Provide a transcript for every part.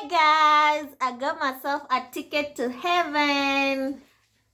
Guys, I got myself a ticket to heaven.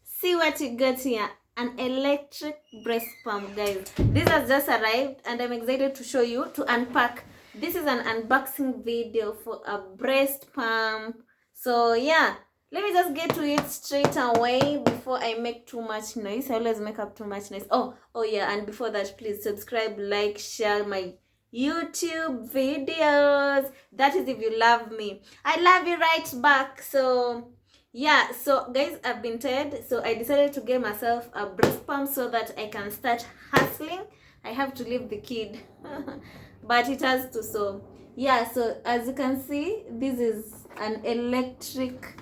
See what you got here. An electric breast pump, guys. This has just arrived and I'm excited to show you, to unpack. This is an unboxing video for a breast pump. So yeah, let me just get to it straight away before I make too much noise. I always make up too much noise. Oh yeah, and before that, please subscribe, like, share my YouTube videos. That is if you love me. I love you right back. So yeah, so guys, I've been tired, so I decided to get myself a breast pump so that I can start hustling. I have to leave the kid but it has to. So yeah, so as you can see, this is an electric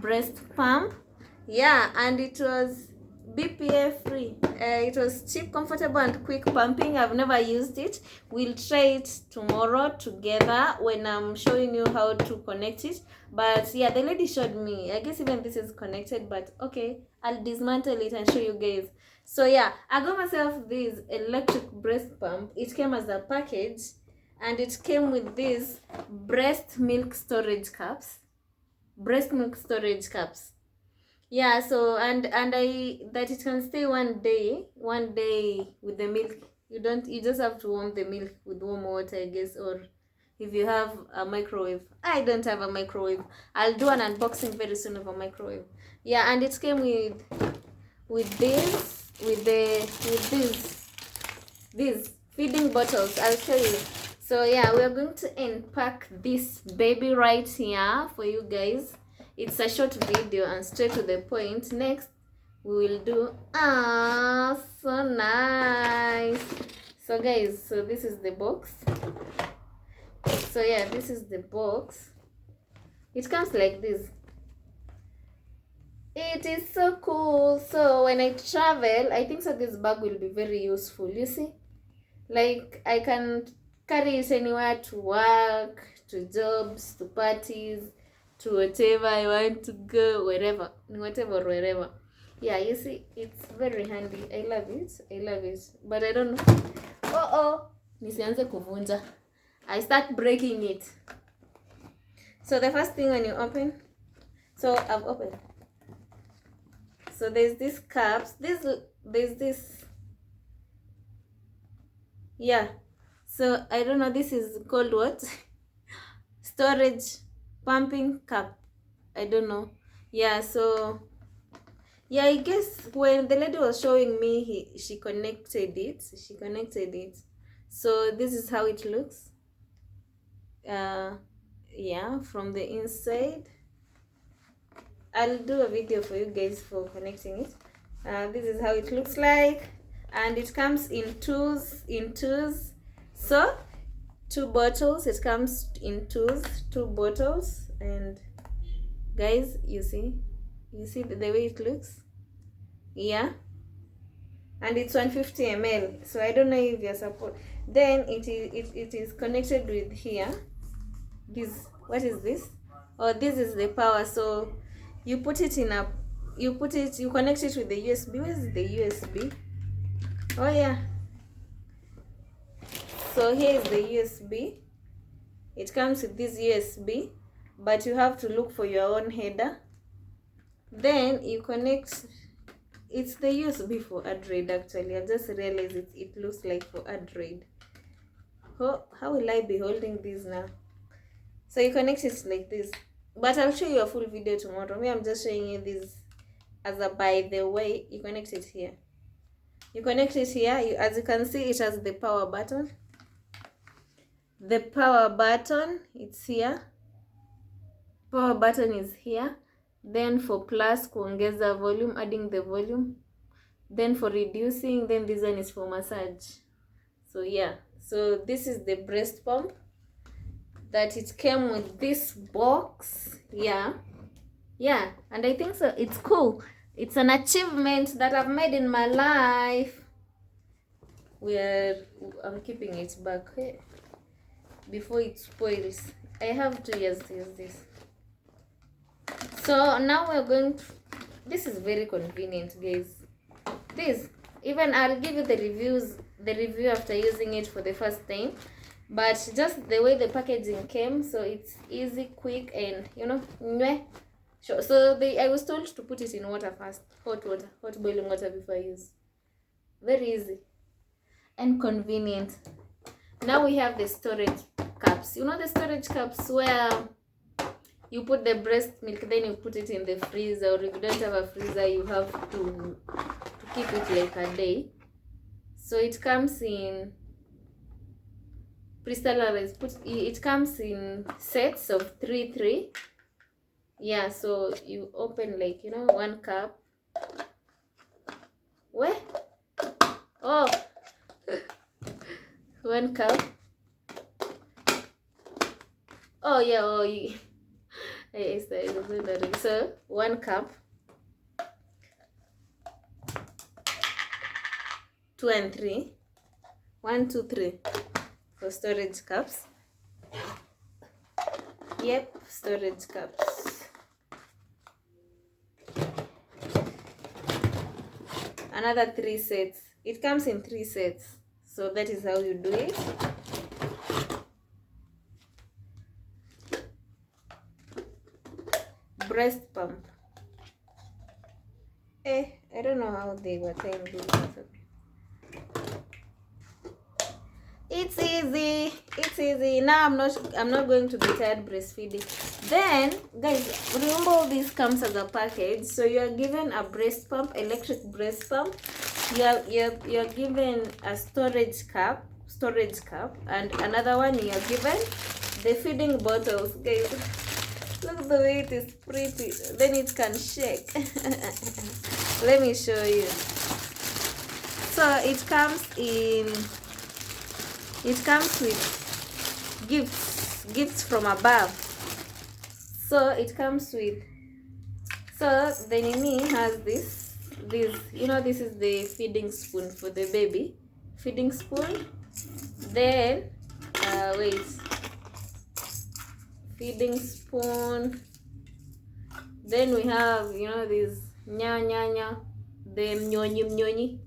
breast pump. Yeah, and it was BPA free. It was cheap, comfortable, and quick pumping. I've never used it. We'll try it tomorrow together when I'm showing you how to connect it. But yeah, the lady showed me. I guess even this is connected, but okay, I'll dismantle it and show you guys. So yeah, I got myself this electric breast pump. It came as a package and it came with these breast milk storage cups. Yeah, so and I that it can stay one day with the milk. You just have to warm the milk with warm water, I guess, or if you have a microwave. I don't have a microwave. I'll do an unboxing very soon of a microwave. Yeah, and it came with these feeding bottles. I'll show you. So yeah, we're going to unpack this baby right here for you guys. It's a short video and straight to the point. Next we will do so nice. So guys, so this is the box. So yeah, this is the box. It comes like this. It is so cool. So when I travel, I think so this bag will be very useful. You see, like I can carry it anywhere, to work, to jobs, to parties, to whatever I want to go, wherever. Yeah, you see, it's very handy. I love it. But I don't know. Nisianze kuvunja. I start breaking it. So the first thing when you open, so I've opened. So there's this cups. There's this. Yeah. So I don't know. This is called what? Storage pumping cup. I don't know. Yeah. So yeah, I guess when the lady was showing me, she connected it. So this is how it looks. Yeah, from the inside. I'll do a video for you guys for connecting it. This is how it looks like, and it comes in twos. So 2 bottles. It comes in twos, 2 bottles, and guys, you see the way it looks. Yeah, and it's 150 ml. So I don't know if you're support. Then it is connected with here. This, what is this? Oh, this is the power. So you put it in a, you connect it with the USB. Where is the USB? Oh yeah, so here is the USB. It comes with this USB, but you have to look for your own header. Then you connect. It's the USB for Android. Actually, I just realized it looks like for Android. Oh, how will I be holding this now? So you connect it like this, but I'll show you a full video tomorrow. Me, I'm just showing you this as a by the way. You connect it here. As you can see, it has the power button. It's here. Power button is here. Then for plus, kuongeza volume, adding the volume. Then for reducing, then this one is for massage. So yeah, so this is the breast pump that it came with this box. Yeah, and I think so it's cool. It's an achievement that I've made in my life. I'm keeping it back here before it spoils. I have 2 years to use this. So now we're going to, this is very convenient, guys. This, even I'll give you the review after using it for the first time. but just the way the packaging came, so it's easy, quick, and you know, meh. Sure. So I was told to put it in water first, hot boiling water before I use. Very easy and convenient. Now we have the storage cups. You know the storage cups where you put the breast milk, then you put it in the freezer, or if you don't have a freezer, you have to keep it like a day. So it comes in pre-sterilized. It comes in sets of 3. Yeah, so you open, like, you know, 1 cup. Where? Oh, 1 cup. Oh yeah, so 1 cup, 2 and 3, 1, 2, 3 for storage cups. Yep, storage cups. Another 3 sets. It comes in 3 sets, so that is how you do it. Breast pump. I don't know how they were saying this. It's easy. Now I'm not going to be tired breastfeeding. Then guys, remember all this comes as a package. So you're given a breast pump, electric breast pump. You're given a storage cup, and another one you're given the feeding bottles. Guys, look the way it is pretty. Then it can shake. Let me show you. So it comes with gifts from above. So it comes with, so the Nini has this, you know, this is the feeding spoon for the baby, feeding spoon. Then feeding spoon. Then we have, you know, this nya, the mnyonyi.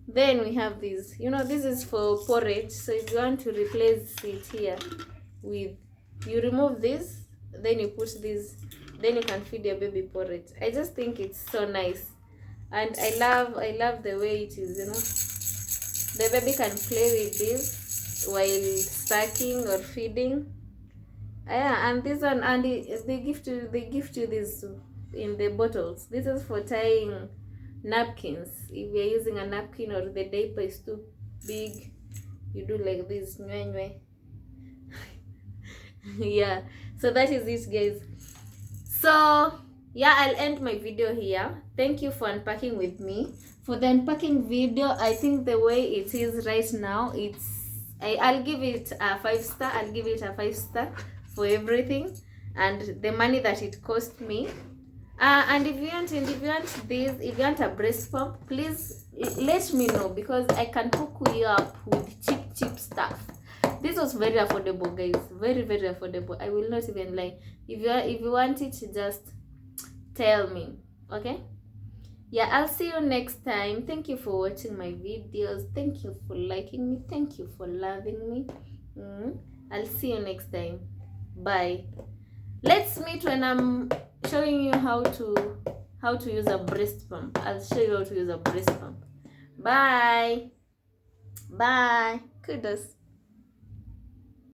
Then we have this, you know, this is for porridge. So if you want to replace it here with, you remove this, then you put this, then you can feed your baby porridge. I just think it's so nice, and I love the way it is, you know. The baby can play with this while sucking or feeding. Yeah, and this one, and they gift you this in the bottles. This is for tying napkins. If you're using a napkin or the diaper is too big, you do like this. Yeah, so that is it, guys. So yeah, I'll end my video here. Thank you for unpacking with me. For the unpacking video, I think the way it is right now, I'll give it a 5 star. I'll give it a 5 star for everything and the money that it cost me. And if you want a breast pump, please let me know, because I can hook you up with cheap stuff. This was very affordable, guys. Very affordable. I will not even lie. If you want it, just tell me. Okay? Yeah, I'll see you next time. Thank you for watching my videos. Thank you for liking me. Thank you for loving me. I'll see you next time. Bye. Let's meet when I'm showing you how to use a breast pump. I'll show you how to use a breast pump. Bye. Kudos.